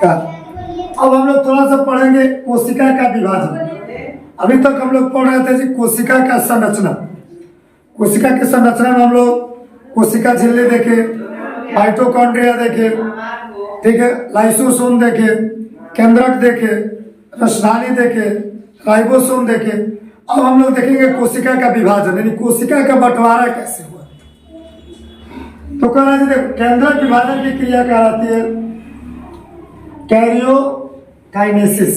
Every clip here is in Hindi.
का। अब हम लोग थोड़ा सा पढ़ेंगे कोशिका का विभाजन। अभी तक हम लोग पढ़ रहे थे जी कोशिका का संरचना। कोशिका की संरचना में हम लोग कोशिका झिल्ली देखे, माइटोकॉन्ड्रिया देखे, ठीक है, लाइसोसोम देखे, केंद्रक देखे, रसधानी देखे, राइबोसोम देखे। अब हम लोग देखेंगे कोशिका का विभाजन, यानी कोशिका का बंटवारा कैसे हुआ। तो कहना जी देखो, केंद्रक विभाजन की क्रिया कहलाती है कैरियोकाइनेसिस।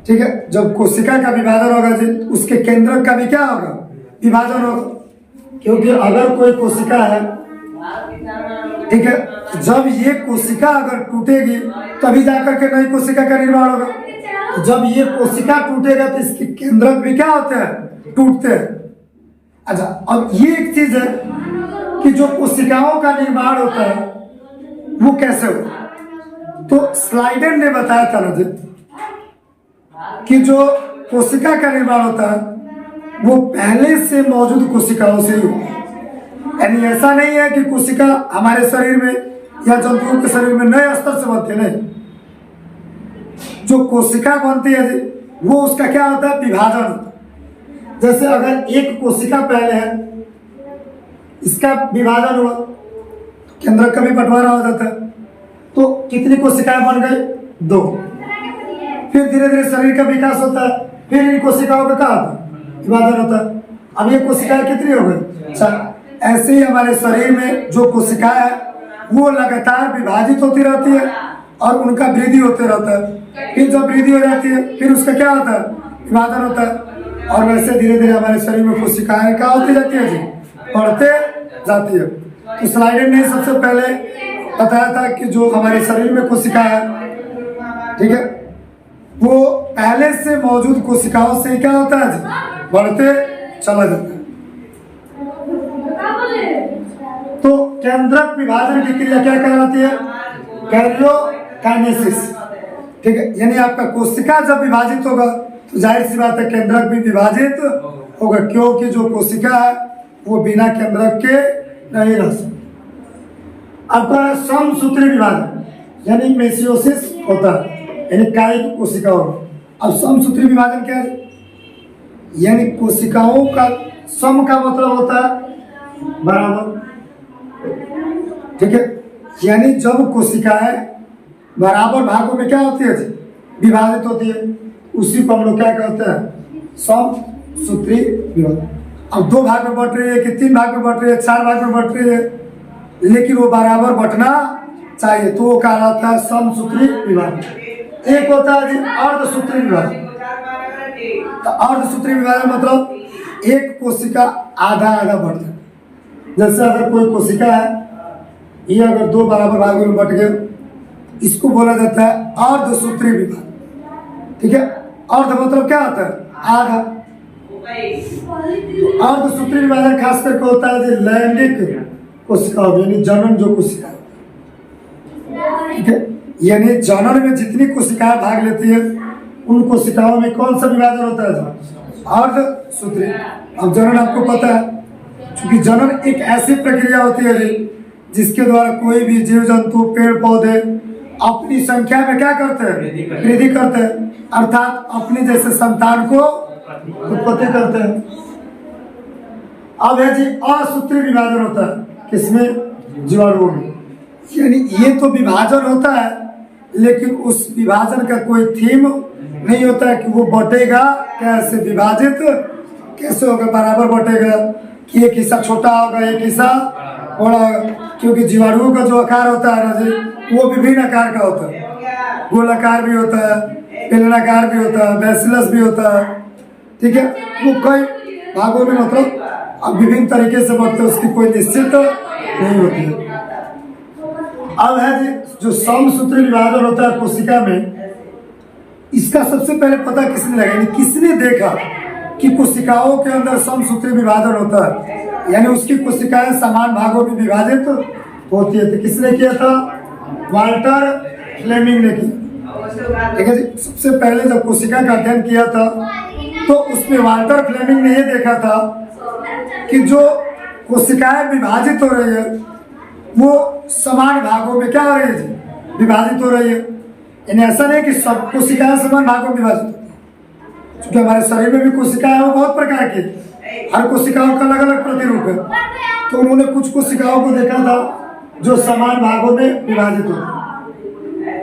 ठीक है, जब कोशिका का विभाजन होगा जी, उसके केंद्रक का भी क्या होगा, विभाजन होगा। क्योंकि अगर कोई कोशिका है, ठीक है, जब ये कोशिका अगर टूटेगी तभी जाकर के नई कोशिका का निर्माण होगा। तो जब ये कोशिका टूटेगा तो इसके केंद्रक भी क्या होते हैं, टूटते हैं। अच्छा, अब ये एक चीज है कि जो कोशिकाओं का निर्माण होता है वो कैसे होता। तो स्लाइडर ने बताया था ना जी कि जो कोशिका का निर्माण होता है वो पहले से मौजूद कोशिकाओं से ही होता है। यानी ऐसा नहीं है कि कोशिका हमारे शरीर में या जंतुओं के शरीर में नए स्तर से बनती है, नहीं। जो कोशिका बनती है जी वो उसका क्या होता है, विभाजन होता है। जैसे अगर एक कोशिका पहले है, इसका विभाजन हुआ, केंद्रक का भी बंटवारा हो जाता है। तो कितनी कोशिकाएं बन गई, 2। फिर धीरे धीरे शरीर का विकास होता है, फिर इन कोशिकाओं का क्या होता है, विभाजन होता है। अब ये कोशिकाएं कितनी हो गई, 4। ऐसे ही हमारे शरीर में जो कोशिकाएं है वो लगातार विभाजित होती रहती है और उनका वृद्धि होते रहता है। फिर जब वृद्धि हो जाती है फिर उसका क्या होता है, विभाजन होता है। और वैसे धीरे धीरे हमारे शरीर में कोशिकाएं क्या होती जाती है जी, बढ़ते जाती है। तो स्लाइडर ने सबसे पहले बताया था कि जो हमारे शरीर में कोशिका है, ठीक है, वो पहले से मौजूद कोशिकाओं से क्या होता है जी, बढ़ते चला जाता है। तो केंद्रक विभाजन की क्रिया क्या कहलाती है, कैरियोकाइनेसिस। ठीक है, यानी आपका कोशिका जब विभाजित होगा तो जाहिर सी बात है केंद्रक भी विभाजित होगा, क्योंकि जो कोशिका है वो बिना केंद्रक के नहीं रह सकती। आपका समसूत्री विभाजन यानी मेसियोसिस होता है, यानी कायिक कोशिका होगा। अब समसूत्री विभाजन क्या है, यानी कोशिकाओं का सम का मतलब होता है बराबर। ठीक है, यानी जब कोशिकाएं बराबर भागों में क्या होती है, विभाजित होती है, उसी को हम लोग क्या कहते हैं, समसूत्री विभाजन। अब 2 भाग में बट रही है कि 3 भाग में बट रही है, 4 भाग में बट रही है, लेकिन वो बराबर बटना चाहिए, तो वो कहलाता है समसूत्री विभाजन। एक होता है अर्धसूत्री विभाजन। तो अर्धसूत्री विभाजन मतलब एक कोशिका आधा आधा बढ़ता है। जैसे अगर कोई कोशिका है, ये अगर 2 बराबर भागों में बट गए, इसको बोला जाता है अर्धसूत्री विभाजन। ठीक है, अर्ध मतलब क्या होता है, आधा। तो अर्धसूत्री विभाजन खास करके होता है जो लैंगिक कोशिकाओं, यानी जनन जो कोशिका, ठीक है, यानी जनन में जितनी कोशिकाएं भाग लेती है उन कोशिकाओं में कौन सा विभाजन होता है, अर्धसूत्री। अब जनन आपको पता है, क्योंकि जनन एक ऐसी प्रक्रिया होती है जिसके द्वारा कोई भी जीव जंतु पेड़ पौधे अपनी संख्या में क्या करते हैं, वृद्धि करते हैं, अर्थात अपने जैसे संतान को उत्पत्ति करते हैं। अब है जी असूत्री विभाजन होता है, किसमें, जीवाणुओं में। यानी ये तो विभाजन होता है लेकिन उस विभाजन का कोई थीम नहीं होता है कि वो बटेगा कैसे, विभाजित कैसे होगा, बराबर बटेगा कि एक हिस्सा छोटा होगा एक हिस्सा बड़ा होगा। क्योंकि जीवाणुओं का जो आकार होता है ना जी, वो विभिन्न आकार का होता है, गोलाकार भी होता है, बेलनाकार भी होता है, बैसिलस भी होता है। ठीक है, वो कई भागों में मतलब अब विभिन्न तरीके से बढ़ते हैं, उसकी कोई निश्चित नहीं होती है। अब है जी जो समसूत्री विभाजन होता है कोशिका में, इसका सबसे पहले पता किसने लगा, किसने देखा कि कोशिकाओं के अंदर समसूत्री विभाजन होता है, यानी उसकी कोशिकाएं समान भागों में विभाजित होती है। तो किसने किया था, वाल्टर फ्लेमिंग ने किया। ठीक है जी, सबसे पहले जब कोशिका का अध्ययन किया था तो उसमें वाल्टर फ्लेमिंग ने यह देखा था कि जो कोशिकाएं विभाजित हो रही है वो समान भागों में क्या हो रही है, विभाजित हो रही है। यानी ऐसा नहीं कि सब कोशिकाएं समान भागों में विभाजित होती हैं, क्योंकि हमारे शरीर में भी कोशिकाएं हैं बहुत प्रकार की, हर कोशिकाओं का अलग अलग प्रतिरूप है। तो उन्होंने कुछ कोशिकाओं को देखा था जो समान भागों में विभाजित होती है।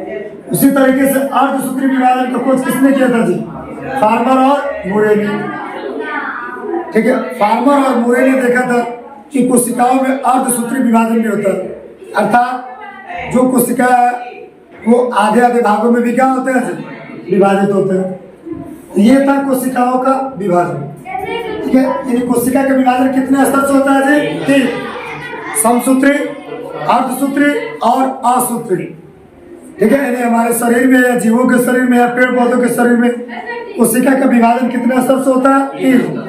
उसी तरीके से अर्धसूत्री विभाजन का खोज किसने किया था जी? फार्मर और मोरेली। ठीक है, फार्मर और मोरे ने देखा था कि कोशिकाओं में अर्धसूत्री विभाजन भी होता है, अर्थात जो कोशिका है वो आधे आधे भागों में भी क्या होते हैं, विभाजित होते हैं। ये था कोशिकाओं का विभाजन। ठीक है, यानी कोशिका का विभाजन कितने स्तर से होता है जी? 3, समसूत्री, अर्धसूत्री और असूत्री। ठीक है, यानी हमारे शरीर में या जीवों के शरीर में या पेड़ पौधों के शरीर में कोशिका का विभाजन कितने स्तर से होता है? 3।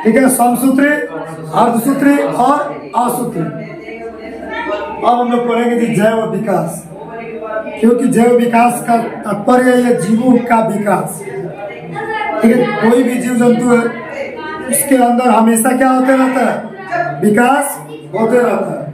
ठीक है, समसूत्री, अर्धसूत्री और असूत्री। अब हम लोग पढ़ेंगे जी जैव विकास, क्योंकि जैव विकास का तात्पर्य है जीवों का विकास। ठीक है, कोई भी जीव जंतु है उसके अंदर हमेशा क्या होते रहता है? विकास होते रहता है।